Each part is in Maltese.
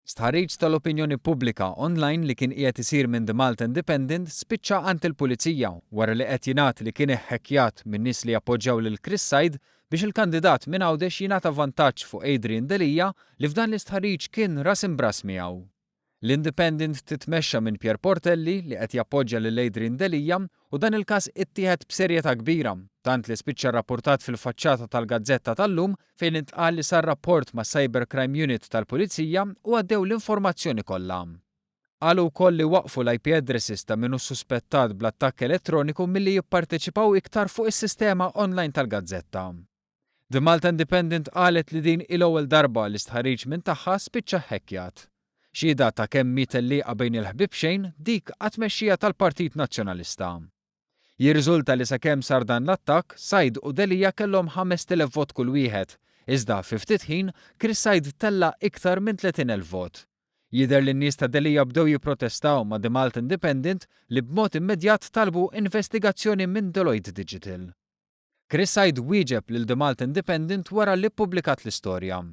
Stħarriġ tal-opinjoni pubblika online li kien qiegħed isir minn Malta Independent spiċċa għand il-Pulizija wara li qed jingħad li kien iħħekkjat minn nies li jappoġġjaw lil biex il-kandidat minn Għawdex jingħata vantaġġ fuq Adrian Delia li f'dan l-istħarriġ kien ras imbras miegħu. L-Independent titmexxa minn Pier Portelli li qed jappoġġja lil Adrian Delia u dan il-każ ittieħed b'serjetà kbira, tant li spiċċa rrapportat fil-faċċata tal-Gazzetta tal-lum fejn intqal li sar rapport ma' Cybercrime Unit tal-Pulizija u għaddew l-informazzjoni kollha. Qalu wkoll li waqfu l-IP addresses ta' min hu suspettat bl-attakk elettroniku milli jipparteċipaw iktar fuq is-sistema online tal-Gazzetta. Malta Independent qalet li din il-ewwel darba l-istħarriġ minn tagħha spiċċa ħekkjat. Xhieda ta' kemm mitellieqa bejn il-ħbieb xejn dik għat-tmexxija tal-Partit Nazzjonalista. Jirriżulta li sakemm sar dan l-attakk, Said u Delia kellhom 5,000 vot kull wieħed, iżda fi ftit ħin Said tella iktar minn 30,000 vot. Jidher li n-nies ta' Delia bdew jipprotestaw ma' Malta Independent li b'mod immedjat talbu investigazzjoni minn Deloitte Digital. Said wieġeb lil Malta Independent wara li ppubblikat l-istorja.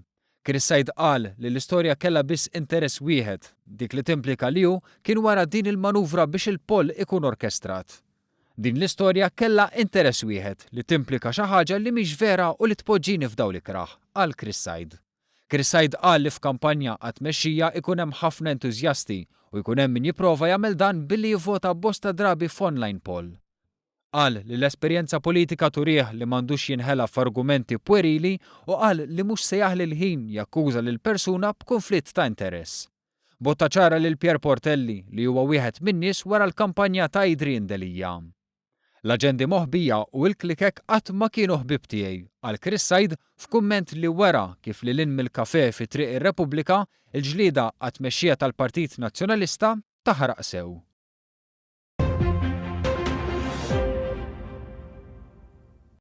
Said qal li l-istorja kellha biss interess wieħed, dik li timplika li hu kien wara din il-manuvra biex il-poll ikun orkestrat. Din l-istorja kellha interess wieħed li timplika xi ħaġa li mhix vera u li tpoġġini f'dawn l-ikraħ, qal Said. Said qal li f'kampanja għat-tmexxija ikun hemm ħafna entużjasti u jkun hemm min jipprova jagħmel dan billi jivvota bosta drabi f'online poll. Qal li l-esperjenza politika turih li m'għandux jinħela f'argumenti pwerili u qal li mhux se jaħli l-ħin jakkuża lil persuna b'konflitt ta' interess. Botta ċara lil Pier Portelli li huwa wieħed min-nies wara l-kampanja ta' Adrian Delia. L-aġendi moħbija u l-klikek qatt ma kienu ħbieb tiegħi, qal Said f'kumment li wara kif li lin mill-kafè fi triq ir-Repubblika il-ġlieda għat-tmexxija tal-Partit Nazzjonalista taħraq sew.